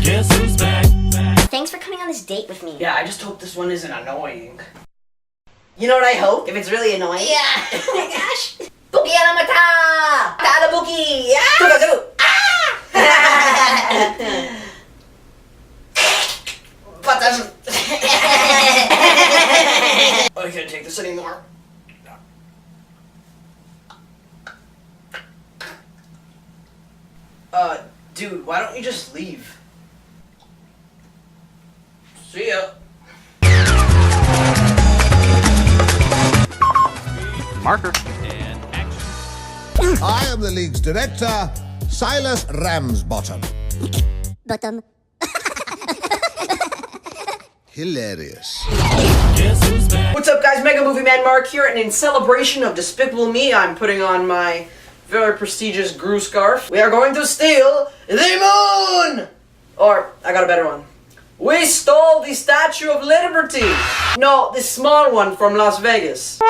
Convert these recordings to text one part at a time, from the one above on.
Guess who's back? Thanks for coming on this date with me. Yeah, I just hope this one isn't annoying. You know what I hope? If it's really annoying? Yeah. Oh my gosh. Bookie na mata! Tala Bookie! Yeah! Go! Ah! Patas. I can't take this anymore. Dude, why don't you just leave? See ya. Marker. And action. I am the league's director, Silas Ramsbottom. Bottom. Hilarious. Guess who's back? What's up, guys? MegaMovieManMark here, and in celebration of Despicable Me, I'm putting on my very prestigious Gru scarf. We are going to steal the moon! Or, I got a better one. We stole the Statue of Liberty! No, the small one from Las Vegas.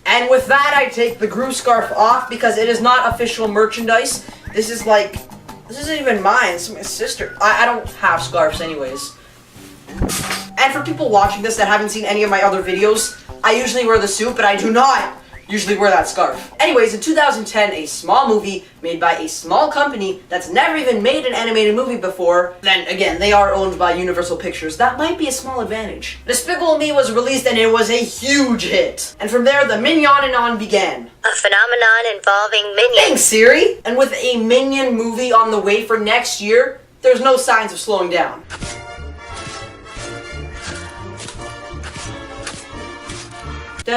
And with that, I take the Gru scarf off because it is not official merchandise. This isn't even mine, it's my sister. I don't have scarves anyways. And for people watching this that haven't seen any of my other videos, I usually wear the suit, but I do not usually wear that scarf. Anyways, in 2010, a small movie made by a small company that's never even made an animated movie before. Then again, they are owned by Universal Pictures. That might be a small advantage. Despicable Me was released and it was a huge hit. And from there, the Minion and on began. A phenomenon involving minions. Thanks, Siri! And with a Minion movie on the way for next year, there's no signs of slowing down. Is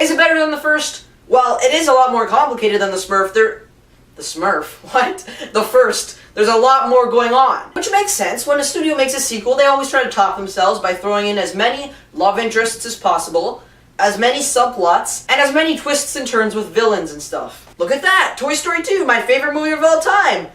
it better than the first? Well, it is a lot more complicated than the Smurf. The Smurf? What? The first. There's a lot more going on. Which makes sense. When a studio makes a sequel, they always try to top themselves by throwing in as many love interests as possible, as many subplots, and as many twists and turns with villains and stuff. Look at that! Toy Story 2, my favorite movie of all time!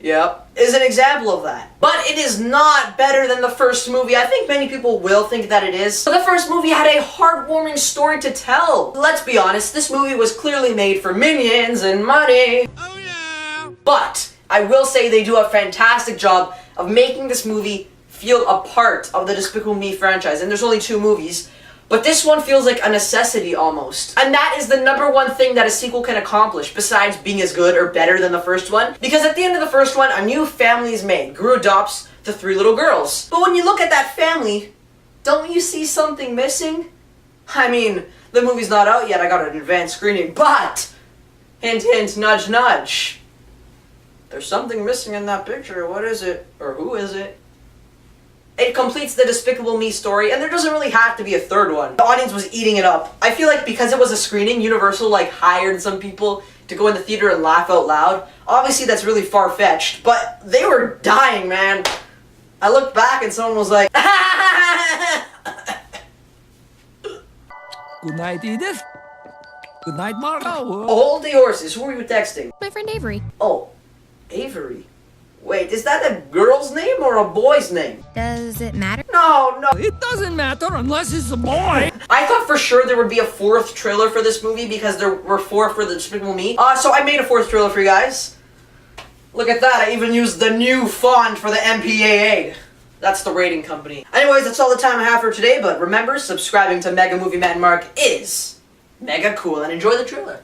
Yep, is an example of that. But it is not better than the first movie. I think many people will think that it is. But the first movie had a heartwarming story to tell. Let's be honest, this movie was clearly made for minions and money. Oh yeah! But I will say they do a fantastic job of making this movie feel a part of the Despicable Me franchise. And there's only 2 movies. But this one feels like a necessity almost. And that is the #1 thing that a sequel can accomplish, besides being as good or better than the first one. Because at the end of the first one, a new family is made. Gru adopts the 3 little girls. But when you look at that family, don't you see something missing? I mean, the movie's not out yet, I got an advanced screening, but hint hint, nudge nudge. There's something missing in that picture. What is it? Or who is it? It completes the Despicable Me story, and there doesn't really have to be a 3rd one. The audience was eating it up. I feel like because it was a screening, Universal hired some people to go in the theater and laugh out loud. Obviously that's really far-fetched, but they were dying, man. I looked back and someone was like, Good night, Edith. Good night, Marco. hold the horses, who are you texting? My friend Avery. Oh, Avery. Wait, is that a girl's name or a boy's name? Does it matter? No. It doesn't matter unless it's a boy. I thought for sure there would be a 4th trailer for this movie because there were 4 for the Despicable Me. So I made a 4th trailer for you guys. Look at that, I even used the new font for the MPAA. That's the rating company. Anyways, that's all the time I have for today, but remember, subscribing to MegaMovieManMark is mega cool, and enjoy the trailer.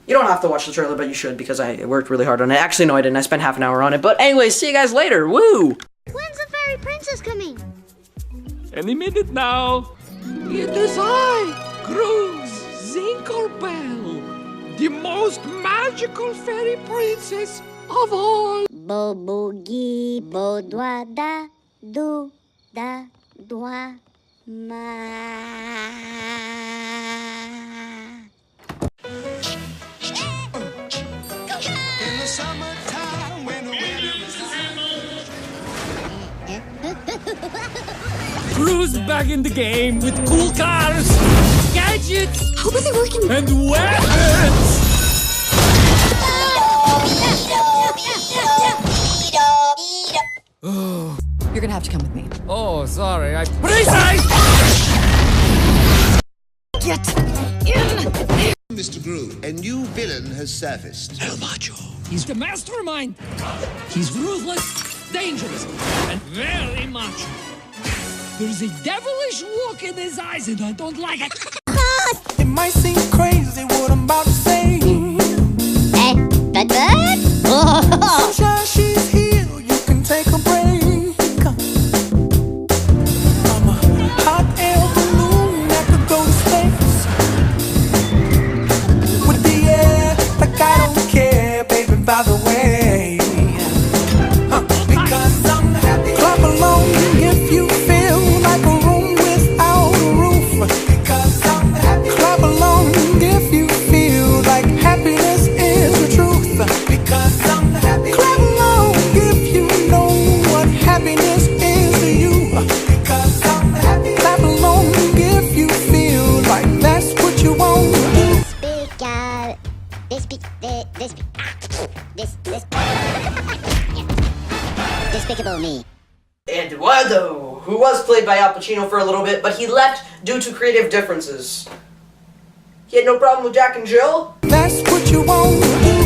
You don't have to watch the trailer, but you should because I worked really hard on it. Actually, no, I didn't. I spent half an hour on it. But anyways, see you guys later. Woo! When's the fairy princess coming? Any minute now. It is I, Gru Zinklebell, the most magical fairy princess of all. Bo boogie, bo dwa da, do da dwa ma. Gru's back in the game with cool cars, gadgets, How are they working? and weapons. You're gonna have to come with me. Oh, sorry. Precise! Get in! Mr. Groove. A new villain has surfaced. El Macho. He's the mastermind. He's ruthless, dangerous, and very macho. There's a devilish look in his eyes, and I don't like it. It might seem crazy what I'm about to say. Sunshine, she's here, you can take a break. I'm a hot air balloon that could go to space. With the air, like I don't care, baby, by the way. Because I'm happy. Clap along if you feel like a room without a roof. Because I'm happy. Clap along if you feel like happiness is the truth. Because I'm happy. Clap along if you know what happiness is to you. Because I'm happy. Clap along if you feel like that's what you want to do. Despicable Me. And Eduardo, who was played by Al Pacino for a little bit, but he left due to creative differences. He had no problem with Jack and Jill. That's what you want to do.